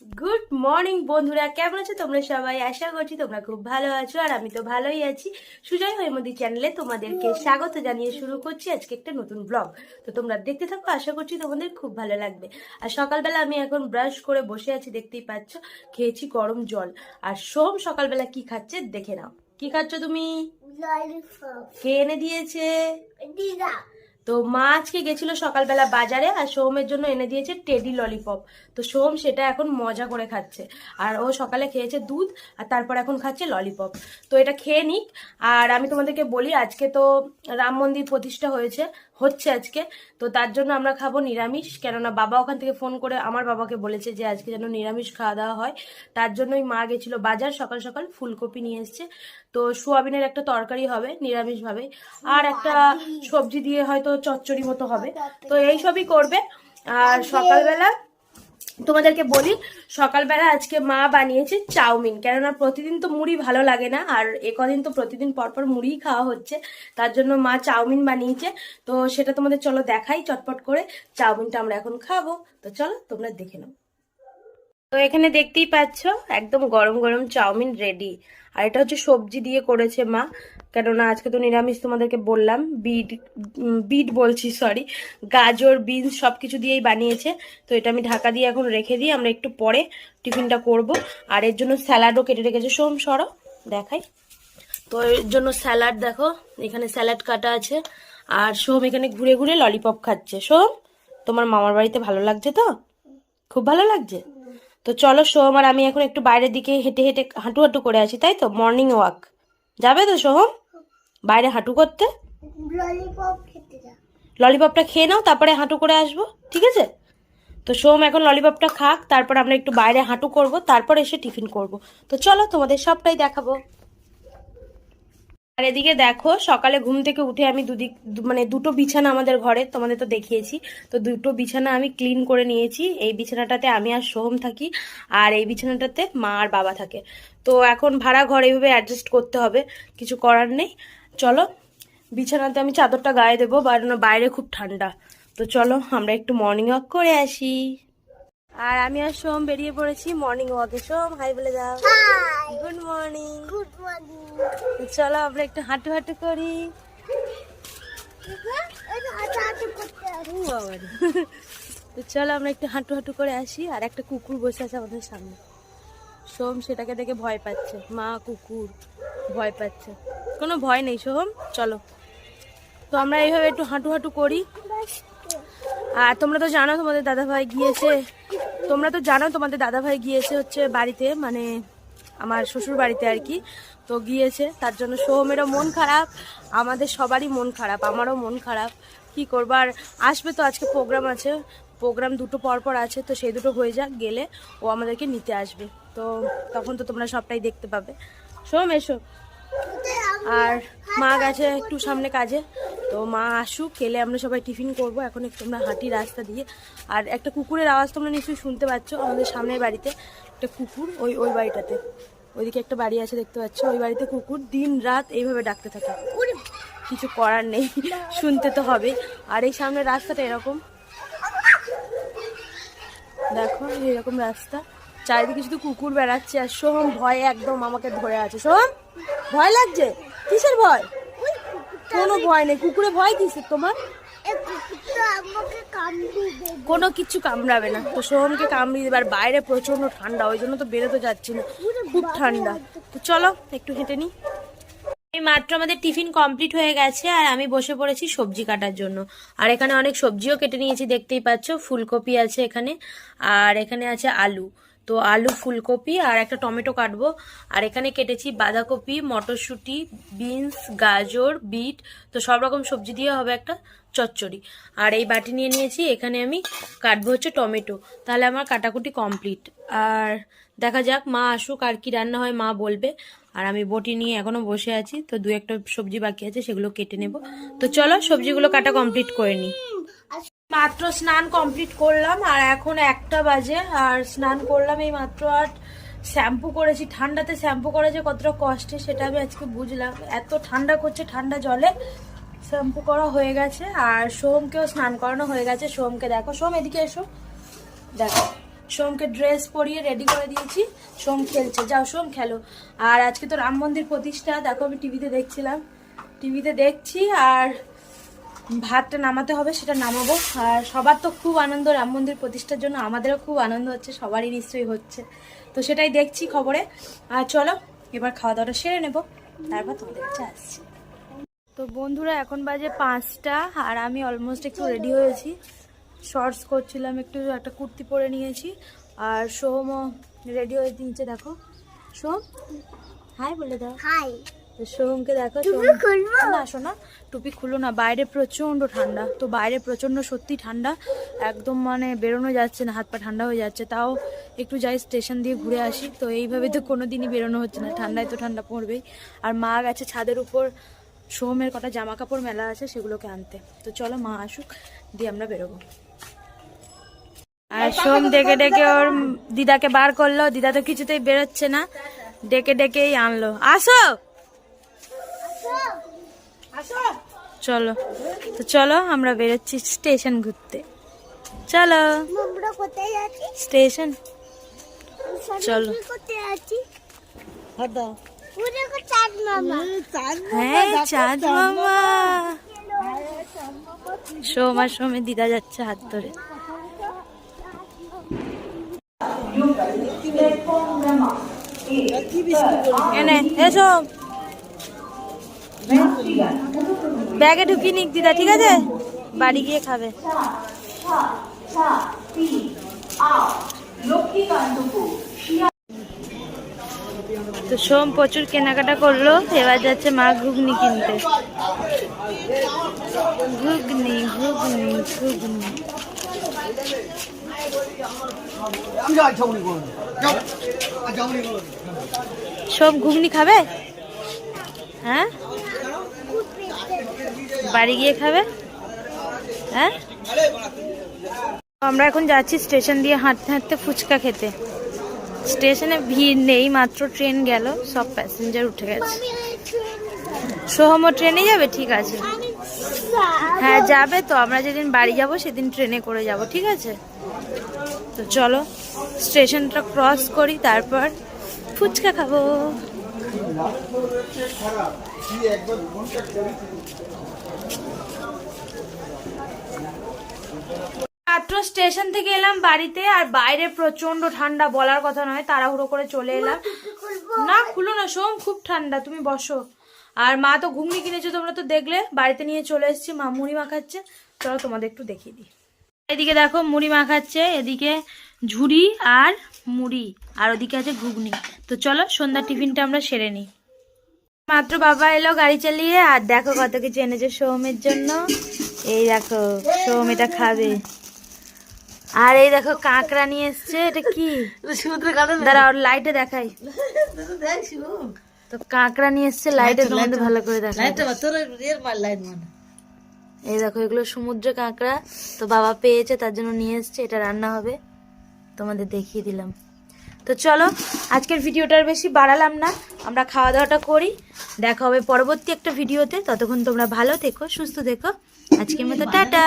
Good morning বন্ধুরা, কেমন আছো তোমরা সবাই? আশা করছি তোমরা খুব ভালো আছো, আর আমি তো ভালোই আছি। সুজয় হৈমন্তী চ্যানেলে তোমাদেরকে স্বাগত জানিয়ে শুরু করছি আজকে একটা নতুন ব্লগ। তো তোমরা দেখতে থাকো, আশা করছি তোমাদের খুব ভালো লাগবে। আর সকালবেলা আমি এখন ব্রাশ করে বসে আছি, দেখতেই পাচ্ছ। খেয়েছি গরম জল। আর সোম সকালবেলা কি খাচ্ছে দেখে নাও। কি খাচ্ছ তুমি? কে এনে দিয়েছে? তো মা আজকে গেছিল সকালবেলা বাজারে, আর সোমের জন্য এনে দিয়েছে টেডি ললিপপ। তো সোম সেটা এখন মজা করে খাচ্ছে। আর ও সকালে খেয়েছে দুধ, আর তারপর এখন খাচ্ছে ললিপপ। তো এটা খেয়ে নিক। আর আমি তোমাদেরকে বলি, আজকে তো রাম মন্দির প্রতিষ্ঠা হচ্ছে আজকে। তো তার জন্য আমরা খাবো নিরামিষ, কেননা বাবা ওখান থেকে ফোন করে আমার বাবাকে বলেছে যে আজকে যেন নিরামিষ খাওয়া দাওয়া হয়। তার জন্যই মা গেছিল বাজার, সকাল সকাল ফুলকপি নিয়ে এসছে। তো সোয়াবিনের একটা তরকারি হবে নিরামিষ ভাবে, আর একটা সবজি দিয়ে হয়তো চচ্চড়ি মতো হবে। তো এইসবই করবে। আর সকালবেলা তোমাদেরকে বলি, সকালবেলা আজকে মা বানিয়েছে চাউমিন, কেননা প্রতিদিন তো মুড়ি ভালো লাগে না, আর কদিন তো প্রতিদিন পরপর মুড়িই খাওয়া হচ্ছে। তার জন্য মা চাউমিন বানিয়েছে। তো সেটা তোমাদের চলো দেখাই চটপট করে। চাউমিনটা আমরা এখন খাবো, তো চলো তোমরা দেখে নাও। তো এখানে দেখতেই পাচ্ছ একদম গরম গরম চাউমিন রেডি। আর এটা হচ্ছে সবজি দিয়ে করেছে মা, কেননা আজকে তো নিরামিষ তোমাদেরকে বললাম। বিট বলছি, সরি, গাজর বিনস সবকিছু দিয়েই বানিয়েছে। তো এটা আমি ঢাকা দিয়ে এখন রেখে দিই, আমরা একটু পরে টিফিনটা করব। আর এর জন্য স্যালাডও কেটে রেখেছে। সোম সরো দেখাই। তো এর জন্য স্যালাড দেখো, এখানে স্যালাড কাটা আছে। আর সোম এখানে ঘুরে ঘুরে ললিপপ খাচ্ছে। সোম, তোমার মামার বাড়িতে ভালো লাগছে তো? খুব ভালো লাগছে। তো চলো সোহম আর আমি এখন একটু বাইরের দিকে হেঁটে হেঁটে হাঁটু হাঁটু করে আসি, তাই তো? মর্নিং ওয়াক যাবে তো সোহম? বাইরে হাঁটু করতে? ললিপপটা খেয়ে নাও, তারপরে হাঁটু করে আসবো, ঠিক আছে? তো সোহম এখন ললিপপটা খাক, তারপর আমরা একটু বাইরে হাঁটু করব, তারপর এসে টিফিন করব। তো চলো তোমাদের সবটাই দেখাবো। আর এদিকে দেখো, সকালে ঘুম থেকে উঠে আমি মানে দুটো বিছানা আমাদের ঘরে তোমাদের তো দেখিয়েছি। তো দুটো বিছানা আমি ক্লিন করে নিয়েছি। এই বিছানাটাতে আমি আর সোহম থাকি, আর এই বিছানাটাতে মা আর বাবা থাকে। তো এখন ভাড়া ঘর এইভাবে অ্যাডজাস্ট করতে হবে, কিছু করার নেই। চলো বিছানাতে আমি চাদরটা গায়ে দেবো, বাইরে খুব ঠান্ডা। তো চলো আমরা একটু মর্নিং ওয়াক করে আসি। আর আমি আর সোম বেরিয়ে পড়েছি মর্নিং ওয়াকে। সোম হাই বলে যাও। Good morning. Good morning. চলো আমরা একটু হাঁটু হাঁটু করি। তো চলো আমরা একটু হাঁটু হাঁটু করে আসি। আর একটা কুকুর বসে আছে আমাদের সামনে। সোম সেটাকে দেখে ভয় পাচ্ছে। মা কুকুর ভয় পাচ্ছে। কোনো ভয় নেই সোহম, চলো। তো আমরা এইভাবে একটু হাঁটু হাঁটু করি। আর তোমরা তো জানো তোমাদের দাদা ভাই গিয়েছে হচ্ছে বাড়িতে, মানে আমার শ্বশুর বাড়িতে আর কি। তো গিয়েছে, তার জন্য সোহমেরও মন খারাপ, আমাদের সবারই মন খারাপ, আমারও মন খারাপ। কি করবো আর, আসবে তো। আজকে প্রোগ্রাম আছে, প্রোগ্রাম দুটো পরপর আছে। তো সেই দুটো হয়ে যাক, গেলে ও আমাদেরকে নিতে আসবে। তো তখন তো তোমরা সবটাই দেখতে পাবে। সোহম এসো। আর মা গেছে একটু সামনে কাজে। তো মা আসুক, এলে আমরা সবাই টিফিন করব। এখন একটু আমরা হাঁটি রাস্তা দিয়ে। আর একটা কুকুরের আওয়াজ তোমরা নিশ্চয়ই শুনতে পাচ্ছ, আমাদের সামনের বাড়িতে একটা কুকুর, ওই বাড়িটাতে, ওইদিকে একটা বাড়ি আছে দেখতে পাচ্ছ, ওই বাড়িতে কুকুর দিন রাত এইভাবে ডাকতে থাকে। কিছু করার নেই, শুনতে তো হবে। আর এই সামনের রাস্তাটা এরকম দেখো, এরকম রাস্তা, চারিদিকে শুধু কুকুর বেড়াচ্ছে। আর সোহম ভয়ে একদম আমাকে ধরে আছে। সোহম, ভয় লাগছে? কিসের ভয়? কোনো ভয় নেই। কুকুরে ভয় কিসের তোমার? কোনো কিছু কামড়াবে না। তো সোহমকে কামড়িয়ে দেবে। আর বাইরে প্রচন্ড ঠান্ডা, ওই জন্য তো বেরোতে যাচ্ছি না, খুব ঠান্ডা। তো চলো একটু হেঁটে নিই। এই মাত্র আমাদের টিফিন কমপ্লিট হয়ে গেছে, আর আমি বসে পড়েছি সবজি কাটার জন্য। আর এখানে অনেক সবজিও কেটে নিয়েছি, দেখতেই পাচ্ছ। ফুলকপি আছে এখানে, আর এখানে আছে আলু। তো আলু, ফুলকপি আর একটা টমেটো কাটবো। আর এখানে কেটেছি বাঁধাকপি, মটরশুঁটি, বিনস, গাজর, বিট। তো সব রকম সবজি দিয়ে হবে একটা চচ্চড়ি। আর এই বাটি নিয়ে নিয়েছি, এখানে আমি কাটবো হচ্ছে টমেটো। তাহলে আমার কাটাকুটি কমপ্লিট। আর দেখা যাক মা আসুক, আর কি রান্না হয় মা বলবে। আর আমি বটি নিয়ে এখনো বসে আছি। তো দু একটা সবজি বাকি আছে, সেগুলো কেটে নেব। তো চলো সবজিগুলো কাটা কমপ্লিট করে নিই। মাত্র স্নান কমপ্লিট করলাম, আর এখন 1টা বাজে। আর স্নান করলাম এই মাত্র, আর শ্যাম্পু করেছি। ঠান্ডাতে শ্যাম্পু করা যে কতটা কষ্টে সেটা আমি আজকে বুঝলাম। এত ঠান্ডা করছে, ঠান্ডা জলে শ্যাম্পু করা হয়ে গেছে। আর সোহমকেও স্নান করানো হয়ে গেছে। সোহমকে দেখো, সোহম এদিকে এসো, দেখো সোমকে ড্রেস পরিয়ে রেডি করে দিয়েছি। সোম খেলছে, যাও সোম খেলো। আর আজকে তো রাম মন্দির প্রতিষ্ঠা, দেখো আমি টিভিতে দেখছিলাম, টিভিতে দেখছি। আর ভাতটা নামাতে হবে, সেটা নামাবো। আর সবার তো খুব আনন্দ রাম মন্দির প্রতিষ্ঠার জন্য, আমাদেরও খুব আনন্দ হচ্ছে, সবারই নিশ্চয়ই হচ্ছে। তো সেটাই দেখছি খবরে। আর চলো এবার খাওয়া দাওয়াটা সেরে নেবো, তারপর তোমাদের কাছে আসছি। তো বন্ধুরা এখন বাজে 5টা, আর আমি অলমোস্ট একটু রেডি হয়েছি। শর্টস করছিলাম, একটু একটা কুর্তি পরে নিয়েছি। আর সোহমও রেডি হয়ে দিয়েছে, দেখো। সোহম হাই বলে দাও। হাই। তো সোহমকে দেখো, না শোনা টুপি খুলো না, বাইরে প্রচণ্ড ঠান্ডা। তো বাইরে প্রচণ্ড সত্যি ঠান্ডা, একদম মানে বেরোনো যাচ্ছে না, হাত পা ঠান্ডা হয়ে যাচ্ছে। তাও একটু যাই স্টেশন দিয়ে ঘুরে আসি। তো এইভাবে তো কোনো দিনই বেরোনো হচ্ছে না, ঠান্ডায় তো ঠান্ডা পড়বেই। আর মা গেছে ছাদের উপর সোহমের কটা জামা কাপড় মেলা আছে, সেগুলোকে আনতে। তো চলো মা আসুক, দিয়ে আমরা বেরোবো। আর সোম ডেকে ডেকে ওর দিদাকে বার করলো, দিদা তো কিছুতেই বেরোচ্ছে না, ডেকে ডেকেই আনলো। আসো চলো। তো চলো আমরা বেরোচ্ছি স্টেশন ঘুরতে, চলো স্টেশন চলো। হ্যাঁ চাঁদ মামা। সোম আর সোমের দিদা যাচ্ছে হাত ধরে। এনে এসো, ব্যাগে ঢুকিয়ে নিক দিদা, ঠিক আছে? বাড়ি গিয়ে খাবে। তো সোম প্রচুর কেনাকাটা করলো, এবার যাচ্ছে মা ঘুগনি কিনতে। ঘুগনি ঘুগনি ঘুগনি। সব ঘুগনি খাবে? হ্যাঁ বাড়ি গিয়ে খাবে। হ্যাঁ আমরা এখন যাচ্ছি স্টেশন দিয়ে হাঁটতে হাঁটতে ফুচকা খেতে। স্টেশনে ভিড় নেই, মাত্র ট্রেন গেল, সব প্যাসেঞ্জার উঠে গেছে। সোহমও ট্রেনে যাবে? ঠিক আছে, হ্যাঁ যাবে। তো আমরা যেদিন বাড়ি যাব সেদিন ট্রেনে করে যাব, ঠিক আছে? তো চলো স্টেশনটা ক্রস করি, তারপর ফুচকা খাবো। মাত্র স্টেশন থেকে এলাম বাড়িতে, আর বাইরে প্রচন্ড ঠান্ডা, বলার কথা নয়। তাড়াহুড়ো করে চলে এলাম। না খুলো না সোম, খুব ঠান্ডা, তুমি বসো। আর মা তো ঘুগনি কিনেছে, তোমরা তো দেখলে। বাড়িতে নিয়ে চলে এসেছি, মা মুড়ি মাখাচ্ছে। চলো তোমাদের একটু দেখিয়ে দিই। এদিকে দেখো মুড়ি মাখাচ্ছে, এদিকে ঝুড়ি আর মুড়ি, আর ওদিকে আছে ঘুগনি। তো চলো সন্ধ্যা টিফিনটা আমরা সেরে নিই। মাত্র বাবা এলো গাড়ি চালিয়ে, আর দেখো কত কিছু এনেছে সোহমের জন্য। এই দেখো সোহম এটা খাবে। আর এই দেখো কাঁকড়া নিয়ে এসছে, এটা কি দাঁড়া ওর লাইটে দেখাই। তো কাঁকড়া নিয়ে এসছে, লাইটে তোমাদের ভালো করে দেখাই। এই দেখো এগুলো সমুদ্রে কাঁকড়া, তো বাবা পেয়েছে তার জন্য নিয়ে এসছে, এটা রান্না হবে, তোমাদের দেখিয়ে দিলাম। তো চলো আজকের ভিডিওটা আর বেশি বাড়ালাম না, আমরা খাওয়া দাওয়াটা করি। দেখা হবে পরবর্তী একটা ভিডিওতে, ততক্ষণ তোমরা ভালো থেকো, সুস্থ থেকো। আজকের মতো টাটা।